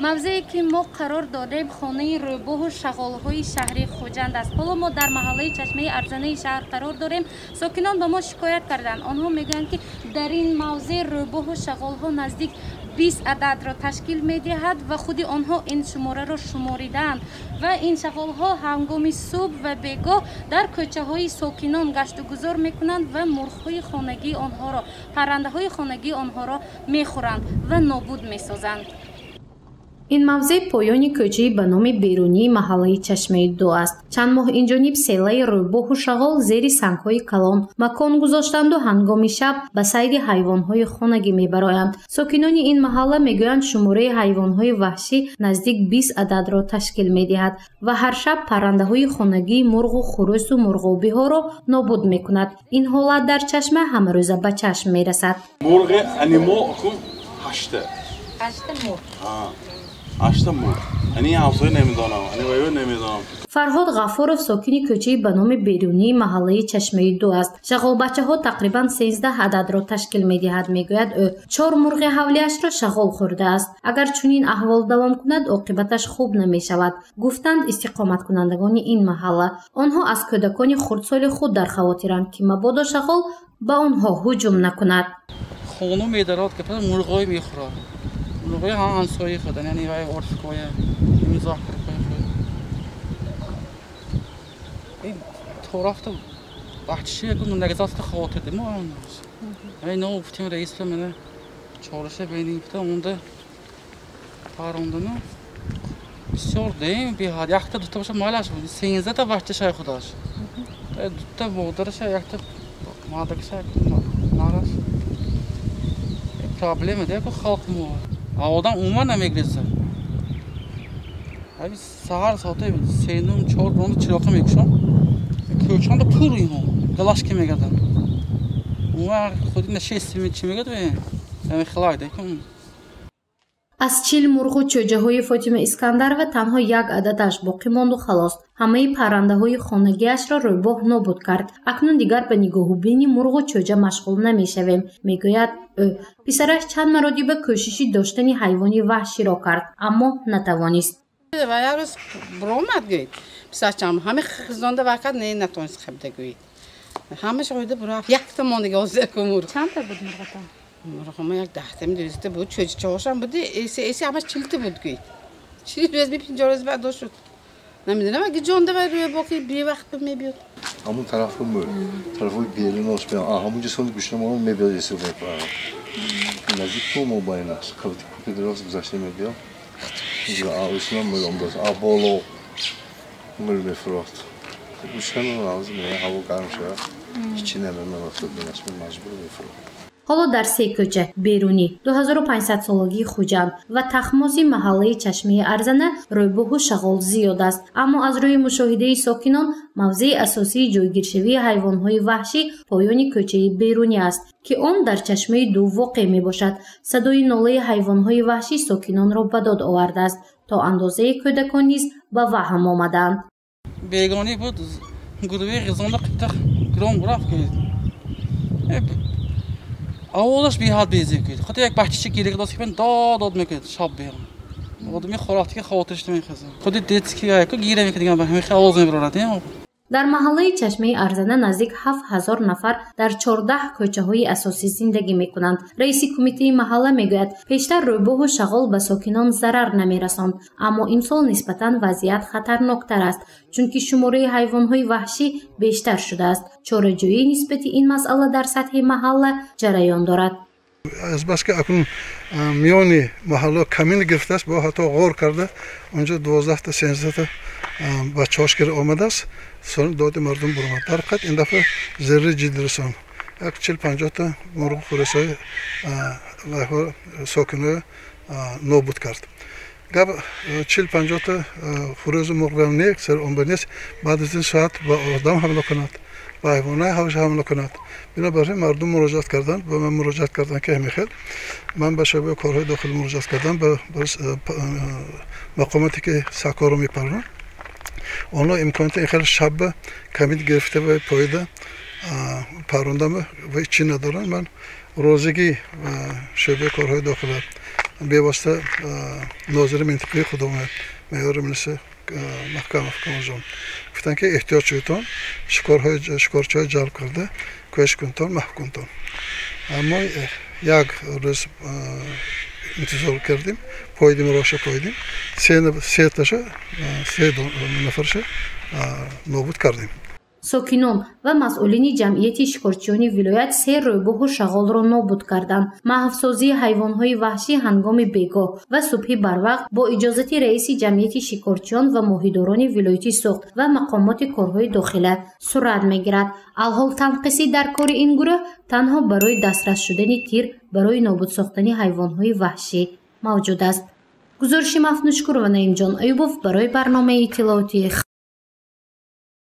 мавзее ки мо қарор додем хонаи рӯбоҳу шағолҳои шаҳри Хуҷанд аст. ҳоло мо дар маҳаллаи Чашмаи арзанаи шаҳр қарор дорем. Сокинон ба мо шикоят карданд. онҳо мегӯянд ки дар ин мавзеъ рӯбоҳу шағолҳо наздик 20 ададро ташкил медиҳад ва худи онҳо ин шумораро шуморидаанд ва ин шағолҳо ҳангоми субҳ ва бегоҳ дар кӯчаҳои сокинон гашту гузор мекунанд ва мурғҳои хонагии онҳоро, паррандаҳои хонагии онҳоро мехӯранд ва нобуд месозанд. ин мавзеъ поёни кӯчаи ба номи берунии маҳаллаи Чашмаи 2 аст. чанд моҳ инҷониб селаи рӯбоҳу шағол зери сангҳои калон макон гузоштанду ҳангоми шаб ба сайди ҳайвонҳои хонагӣ мебароянд. сокинони ин маҳалла мегӯянд шумораи ҳайвонҳои ваҳшӣ наздик 20 ададро ташкил медиҳад ва ҳар шаб паррандаҳои хонагии мурғу хурусу мурғобиҳоро нобуд мекунад. ин ҳолат дар Чашма ҳамарӯза ба чашм мерасад. Мурғи анимо кун 8 مرغ. یعنی همسایه نمیدانم. یعنی وایو نمیدانم. فرهاد غفورов сокини кӯчаи ба номи берунии маҳаллаи Чашмаи 2 аст. шағолбачаҳо тақрибан 13 ададро ташкил медиҳад. мегӯяд ӯ 4 мурғи ҳавлиашро шағол хӯрдааст. агар чунин аҳвол давом кунад оқибаташ хуб намешавад, гуфтанд истиқоматкунандагони ин маҳалла. онҳо аз кӯдакони хурдсоли худ дар хавотиранд ки мабодо шағол ба онҳо ҳуҷум накунад. خونو میدارد که پس مرغای میخورد. مرغای همسایه خودن یعنی وای عرفکای میزاح کرده خود. این طرف تو بچه‌ای که من نگذاشت خاطر دیم ما اوناس. این نو گفتیم رئیس به من چالشه بینیم گفته اونده پارونده نه. بسیار دیم بیاد یک تا دو تا باشه مالش بود. 13 تا بچه شای خودش. دو تا مادرش یک تا مادرش ناراض. Problemi de bu halk mı var? Avadan umman emeklisin. Abi sahar saate senin çok onu çırakım ekşam. Köçan da pırıyım o. Galaş kime kadar. Umar خودی نشستی می چی میگه تو؟ من خلای دکم. аз 40 мурғу чӯҷаҳои Фотима Искандарова танҳо як ададаш боқӣ монду халос. ҳамаи паррандаҳои хонагиашро рӯбоҳ нобуд кард. акнун дигар ба нигоҳубини мурғу чӯҷа машғул намешавем, мегӯяд ӯ. писараш чанд маротиба кӯшиши доштани ҳайвони ваҳширо кард, аммо натавонист. و یه روز برآمد گوید پسرچم همه خزانده وقت نتونست خبده گوید همه شاهده برافت یک تا ما نگاه زیر کمور چند تا بود مرغتان؟ مرغما یک 10 تا 12 بود چهارشنبه بود ایسی همش 40 تا بود گوید چیزی روز بی 50 روز بعد شد نمیدونم اگه جان ده روی باقی بی وقت میبیاد همون طرفم بود طرفی بیرون است بیان همونجا سوند گوشم اون میبیاد ایسی بود نزدیک تو موبایل است کاوتی کوپی دراز گذاشته میبیاد اینجا آویسنام میلم داشت آبالو مول میفروخت گوشم اون لازم نه هوا گرم شد هیچی نمیدونم افتاد بینش مجبور میفروخت. ҳоло дар се кӯча берунӣ 2500 солагии Хуҷанд ва тахмози маҳаллаи Чашмаи арзана рӯйбоҳу шағол зиёд аст, аммо аз рӯи мушоҳидаи сокинон мавзеи асосии ҷойгиршавии ҳайвонҳои ваҳшӣ поёни кӯчаи берунӣ аст ки он дар Чашмаи 2 воқеъ мебошад. садои нолаи ҳайвонҳои ваҳшӣ сокинонро ба дод овардааст, то андозаи кӯдакон низ ба ваҳм омаданд. бегонӣ буд гурӯҳи ғизонда қитта гиром рафт ки اولش بیاد بیزی کرد. خاطر یک بچه گیری داشت که من داد میکرد شب بیام. آدمی خوراکی که خاطرش نمیخواد. خودی دیت که گیره میکرد دیگه به همین خواص میبرد. дар маҳаллаи Чашмаи арзана наздик 7000 нафар дар 14 кӯчаҳои асосӣ зиндагӣ мекунанд. раиси кумитаи маҳалла мегӯяд пештар рӯбоҳу шағол ба сокинон зарар намерасонд, аммо имсол нисбатан вазъият хатарноктар аст, чунки шумораи ҳайвонҳои ваҳшӣ бештар шудааст. чораҷӯии нисбати ин масъала дар сатҳи маҳалла ҷараён дорад. азбаски акнун миёни маҳалло камин гирифтааст, бо ҳатто ғор карда онҷо 12 та 13 та бачаҳош гир омадааст. сон доди мардум буромад. дар ҳақиқат ин дафъа зарри ҷиддӣ расон. як 40-50 та мурғу хӯрисҳои сокинои нобуд кард. гап 40-50 та хӯризу мурғам не сар он ба нест, баъд аз ин соат ба одам ҳамла кунад, ба ҳайвонаи ҳавш ҳамла кунад. бинобар ин мардум муроҷиат карданд, ба ман муроҷиат карданд ки ҳамихел ман ба шоъбаи корҳои дохилӣ муроҷиат кардам, ба мақомате ки сакоро мепарванд. онҳо имконоти ин хел шабба камид гирифта ва поида паррондама ва ҳичӣ надоранд. ман розигии шоъбаи корҳои дохила бевоста нозири минтақаи худумат майори миниси маҳкамов камажон гуфтанд ки эҳтиёҷоитон шикорчиҳои ҷалб карда кӯш кунтон маҳв кунтон аммо як рӯз интизор кардем пойдим роша пойдим се нафарша нобуд кардем сокинон ва масъулини ҷамъияти шикорчиёни вилоят 3 рӯйбоҳу шағолро нобуд карданд. маҳвсозии ҳайвонҳои ваҳшӣ ҳангоми бегоҳ ва субҳи барвақт бо иҷозати раиси ҷамъияти шикорчиён ва моҳидорони вилоятӣ сохт ва мақомоти корҳои дохила сурат мегирад. алҳол танқисӣ дар кори ин гурӯҳ танҳо барои дастрас шудани тир барои нобуд сохтани ҳайвонҳои ваҳшӣ мавҷуд аст. гузориши мафнушкурова наимҷон аюбов барои барномаи иттилоотии